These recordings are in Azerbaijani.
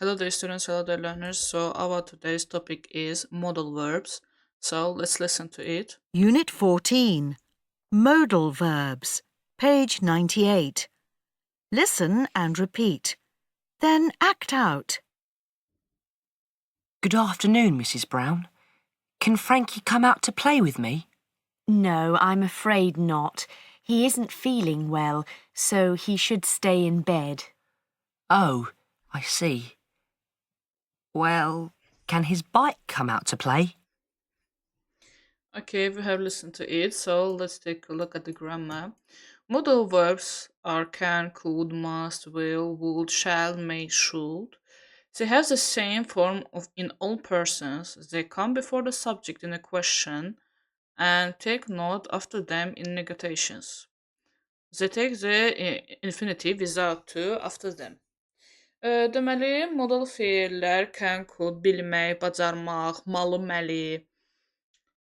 Hello dear students, hello dear learners. So our today's topic is modal verbs. So let's listen to it. Unit 14. Modal verbs. Page 98. Listen and repeat. Then act out. Good afternoon, Mrs. Brown. Can Frankie come out to play with me? No, I'm afraid not. He isn't feeling well, so he should stay in bed. Oh, I see. Well, can his bike come out to play? Okay, we have listened to it. So let's take a look at the grammar. Modal verbs are can, could, must, will, would, shall, may, should. They have the same form of in all persons. They come before the subject in a question and take note after them in negations. They take the infinitive without to after them. Deməli, modal feillər can, could, bilmək, bacarmaq, malı, məli,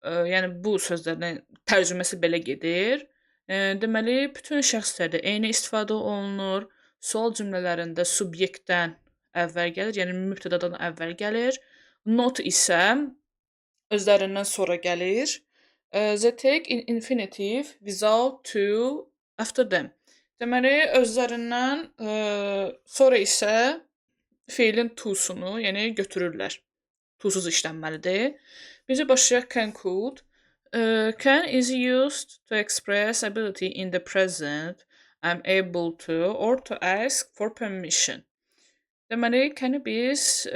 yəni bu sözlərdən tərcüməsi belə gedir. Deməli, bütün şəxslərdə eyni istifadə olunur. Sual cümlələrində subyektdən əvvəl gəlir, yəni mübtədadan əvvəl gəlir. Not isə özlərindən sonra gəlir. They take in infinitive without to after them. Deməli, özlərindən sonra isə feilin to-sunu, yəni götürürlər. To-suz işlənməlidir. Birinci başlayaq can could. Can is used to express ability in the present. I'm able to or to ask for permission. Deməli, can-i biz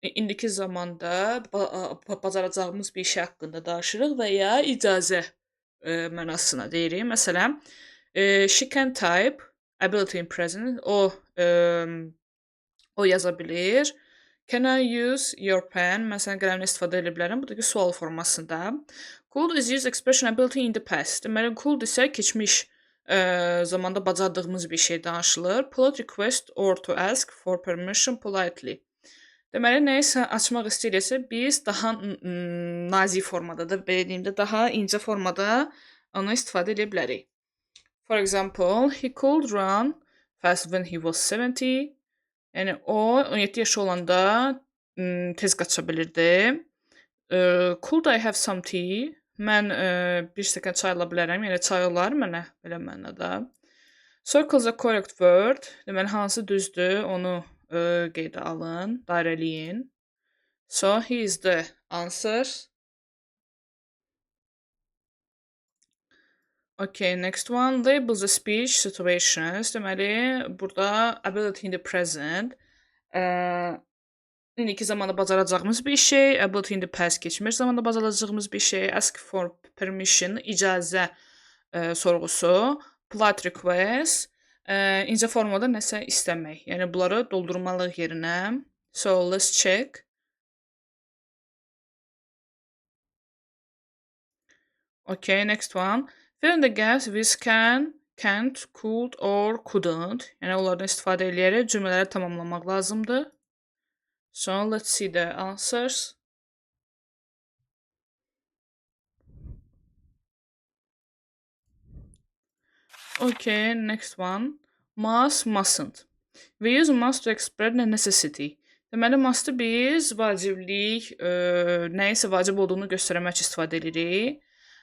indiki zamanda bacaracağımız bir şey haqqında danışırıq və ya icazə mənasına deyirik. Məsələn, she can type ability in present. O yaza bilir. Can I use your pen? Məsələn, qələmlə istifadə edə bilərəm. Bu da ki, sual formasında. Could is used expression ability in the past. Deməli, could isə keçmiş zamanda bacardığımız bir şey danışılır. Polite request or to ask for permission politely. Deməli, nəyisə açmaq istəyirsə, biz daha nazik formada da, belə deyim də, daha incə formada onu istifadə edə bilərik. For example, he could run fast when he was 70. Yəni o 17 yaşı olanda tez qaça bilirdi. Could I have some tea? Mən bir stəkan çay ala bilərəm. Yəni çay olar mənə belə mənada. Circle the correct word. Deməli hansı düzdür, onu qeydə alın, dairələyin. So he is the answer. Okay, next one. Label the speech situations. Deməli, burada ability in the present. İndiki zamanda bacaracağımız bir şey. Ability in the past keçmiş zamanda bacaracağımız bir şey. Ask for permission, icazə sorğusu. Polite request, incə formada nəsə istəmək. Yəni bunları doldurmalıyıq yerinə. So let's check. Okay, next one. Fill in the gaps with can, can't, could or couldn't. Yəni onlardan istifadə edərək cümlələri tamamlamaq lazımdır. So let's see the answers. Okay, next one. Must, mustn't. We use must to express the necessity. Deməli, must'ı biz vaciblik, nəyisə vacib olduğunu göstərmək üçün istifadə edirik.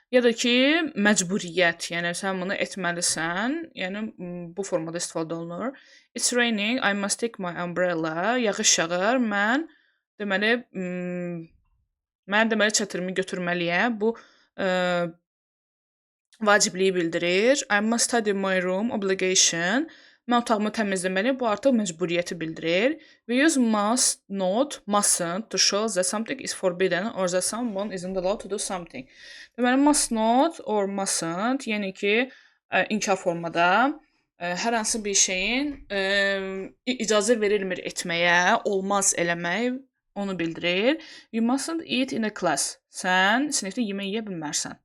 Ya da ki, məcburiyyət, yəni sən bunu etməlisən, yəni bu formada istifadə olunur. It's raining, I must take my umbrella. Yağış yağır, mən deməli çətirimi götürməliyəm. Bu vacibliyi bildirir. I must tidy my room, obligation. Mən otağımı təmizləməliyəm. Bu artıq məcburiyyəti bildirir. We use must, not, mustn't to show that something is forbidden or that someone isn't allowed to do something. Deməli, must not or mustn't, yəni ki, inkar formada hər hansı bir şeyin icazə verilmir etməyə, olmaz eləmək, onu bildirir. You mustn't eat in a class. Sən sinifdə yemək yeyə bilmərsən.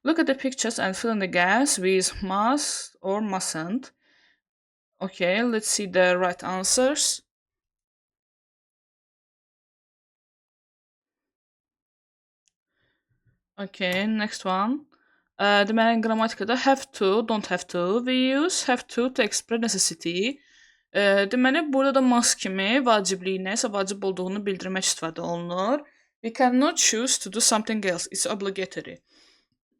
Look at the pictures and fill in the gaps with must or mustn't. Okay, let's see the right answers. Okay, next one. Deməli, qrammatikada have to, don't have to. We use have to express necessity. Deməli, burada da must kimi vacibliyi nəsə vacib olduğunu bildirmək istifadə olunur. We cannot choose to do something else. It's obligatory.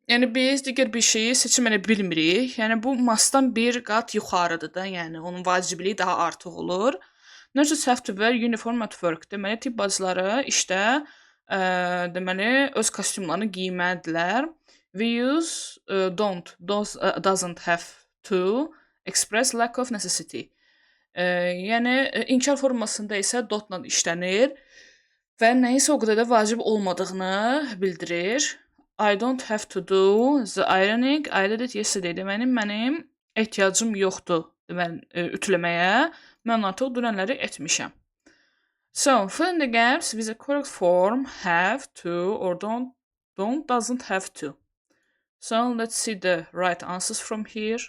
Yəni biz digər bir şeyi seçim edə bilmirik. Yəni bu must-dan bir qat yuxarıdır da, yəni onun vacibliyi daha artıq olur. Nurses have to wear uniform at work. Deməli, tibb bacıları işdə deməli öz kostyumlarını geyməlidirlər. We use doesn't have to express lack of necessity. Yəni inkar formasında isə dotla işlənir və nəyisə o qədər də vacib olmadığını bildirir. I don't have to do the ironing. I did it yesterday. Deməli, mənim ehtiyacım yoxdur. Deməli, ütüləməyə. Mən artıq dünənləri etmişəm. So, fill in the gaps with the correct form have to or don't doesn't have to. So, let's see the right answers from here.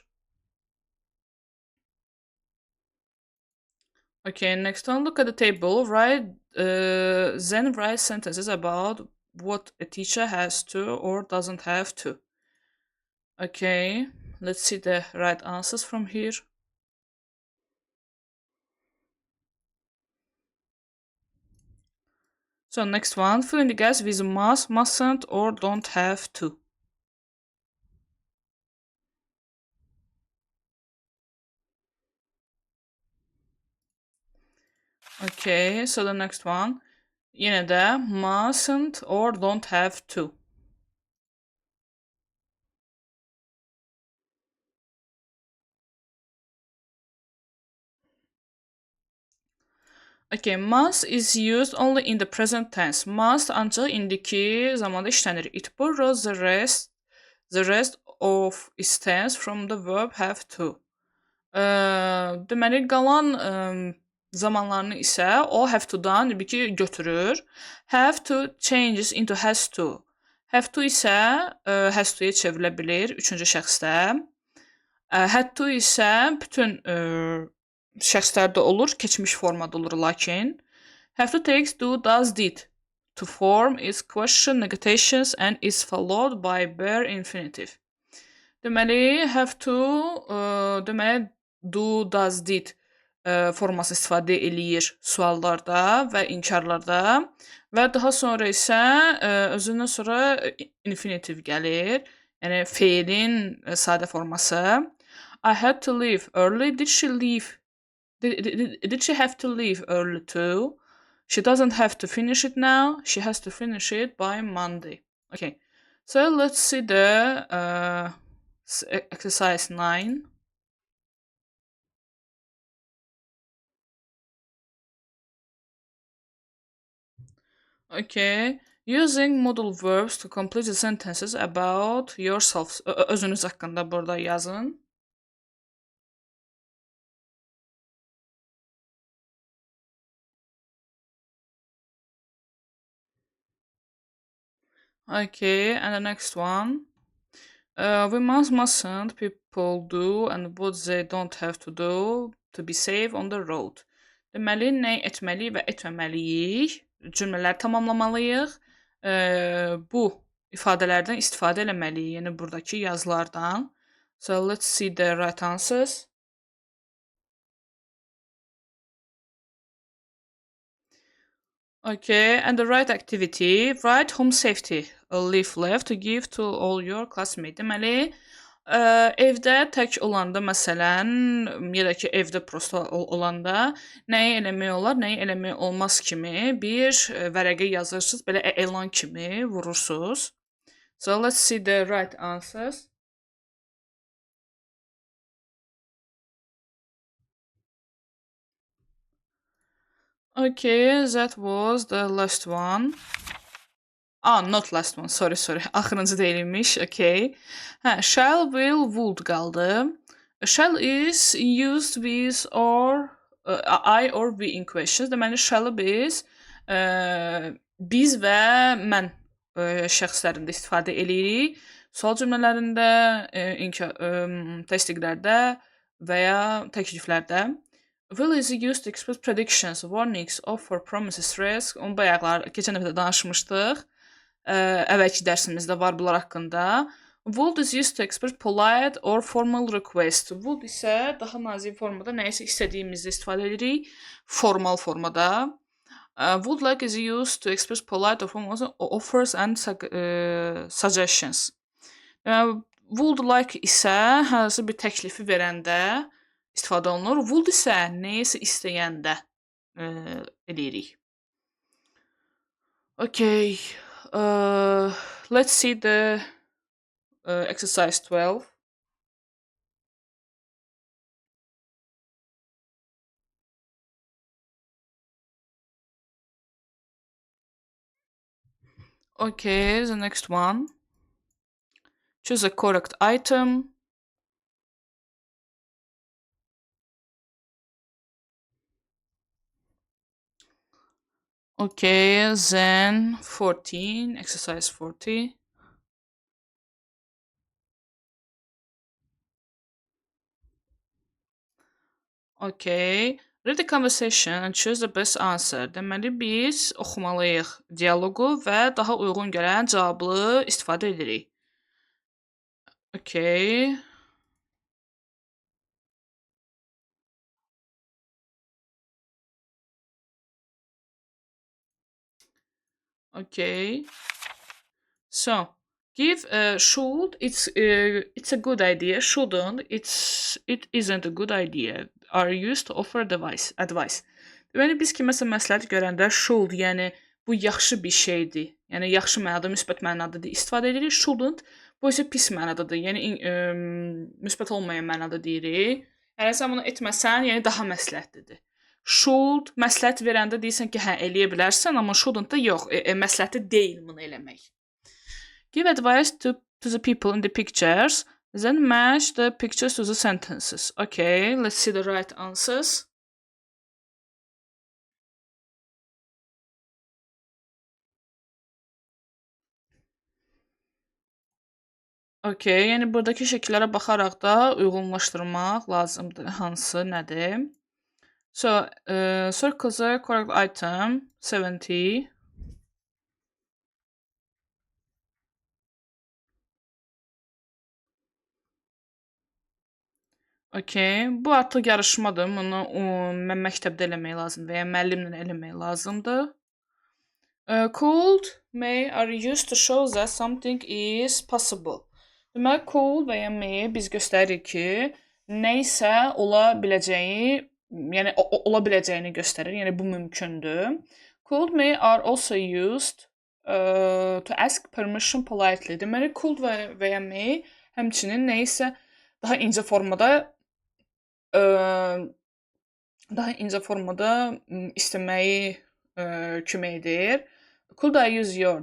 Okay, next one, look at the table. Then write sentences about what a teacher has to or doesn't have to. Okay, let's see the right answers from here. So next one, fill in the gaps with must, mustn't, or don't have to. Okay, so the next one, yine de mustn't or don't have to. Okay, must is used only in the present tense. Must ancaq indiki zamanda işlənir. It borrows the rest of its tense from the verb have to. Deməli, qalan zamanlarını isə o have to-dan ki götürür. Have to changes into has to. Have to isə has to-ya çevrilə bilir üçüncü şəxsdə. Had to isə bütün şəxslərdə olur, keçmiş formada olur lakin. Have to takes do, does, did to form its question negations and is followed by bare infinitive. Deməli, have to deməli do, does, did forması istifadə eləyir suallarda və inkarlarda və daha sonra isə özündən sonra infinitive gəlir. Yəni feilin sadə forması. I had to leave early. Did she leave? Did she have to leave early too? She doesn't have to finish it now. She has to finish it by Monday. Okay, so let's see the exercise 9. Okay, using modal verbs to complete the sentences about yourself. Özünüz haqqında burada yazın. Okay, and the next one. We mustn't people do and what they don't have to do to be safe on the road. Deməli, nə etməli və etməməliyik? Cümlələri tamamlamalıyıq. Bu ifadələrdən istifadə eləməliyik, yəni buradakı yazılardan. So let's see the right answers. Okay, and the right activity, write home safety leaflet to give to all your classmates. Deməli, evdə tək olanda məsələn, ya da ki evdə prosta olanda nəyi eləmək olar, nəyi eləmək olmaz kimi bir vərəqə yazırsınız, belə elan kimi vurursunuz. So let's see the right answers. Okay, that was the last one. Not last one. Sorry. Axırıncı deyilmiş. Okay. Shall, will, would qaldı. Shall is used with or I or we in questions. Deməli, shall-ı biz və mən şəxslərində istifadə eləyirik. Sual cümlələrində, təsdiqlərdə və ya təkliflərdə. Will is used to express predictions, warnings, offer, promises, risk. Onu bayaqlar keçən dəfə də danışmışdıq. Əvvəlki dərsimizdə var bunlar haqqında. Would is used to express polite or formal request. Would isə daha nazik formada nəyisə istədiyimizi istifadə edirik. Formal formada. Would like is used to express polite or formal offers and suggestions. Would like isə hansı bir təklifi verəndə istifadə olunur. Would isə nəyisə istəyəndə edirik. Okay. Let's see the exercise 12. Okay, the next one. Choose a correct item. Okay, then 14, exercise 40. Okay, read the conversation and choose the best answer. Deməli biz oxumalıyıq dialoqu və daha uyğun gələn cavabı istifadə edirik. Okay. Okay. So, give should, it's a good idea. Shouldn't, it isn't a good idea. Are used to offer advice. Deməli biz kiməsə məsləhət görəndə should, yəni bu yaxşı bir şeydir. Yəni yaxşı mənada, müsbət mənadadır istifadə edirik. Shouldn't bu isə pis mənadadır. Yəni müsbət olmayan mənada deyirik. Yəni sən bunu etməsən, yəni daha məsləhətlidir. Should məsləhət verəndə deyirsən ki, hə eləyə bilərsən, amma shouldn't da yox, məsləhəti deyil bunu eləmək. Give advice to the people in the pictures, then match the pictures to the sentences. Okay, let's see the right answers. Okay, yəni buradakı şəkillərə baxaraq da uyğunlaşdırmaq lazımdır. Hansı nədir? So, circle the correct item, 70. Okay, bu artıq yarışmadır. Bunu mən məktəbdə eləmək lazımdır və ya müəllimlə eləmək lazımdır. Could, may are used to show that something is possible. Deməli, could və ya may biz göstəririk ki, nə isə ola biləcəyi, yəni ola biləcəyini göstərir. Yəni bu mümkündür. Could, may are also used to ask permission politely. Deməli, could və ya may həmçinin nə isə daha incə formada istəməyi kömək edir. Could I use your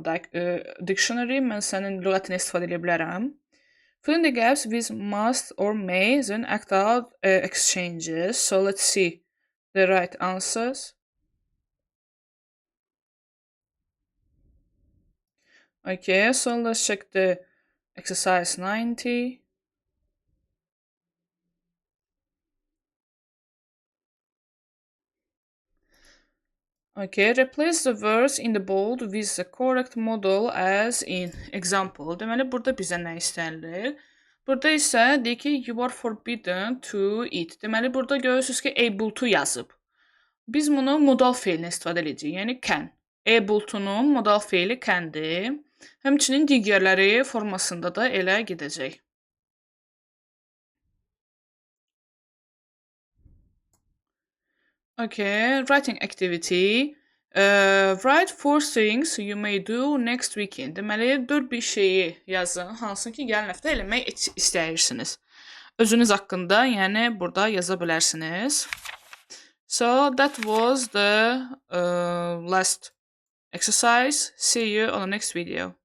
dictionary? Mən sənin lüğətini istifadə edə bilərəm. Fill in the gaps with must or may, then act out exchanges. So let's see the right answers. Okay, so let's check the exercise 90. Okay, replace the words in the bold with the correct model as in example. Deməli, burada bizə nə istənilir? Burada isə deyir ki, you are forbidden to eat. Deməli, burada görürsünüz ki, able to yazıb. Biz bunu modal feilini istifadə edəcəyik, yəni can. Able to-nun modal feili candir. Həmçinin digərləri formasında da elə gedəcək. Okay, writing activity. Write 4 things you may do next weekend. Deməli, 4 bir şeyi yazın, hansı ki, gələn həftə eləmək istəyirsiniz. Özünüz haqqında, yəni burada yaza bilərsiniz. So, that was the last exercise. See you on the next video.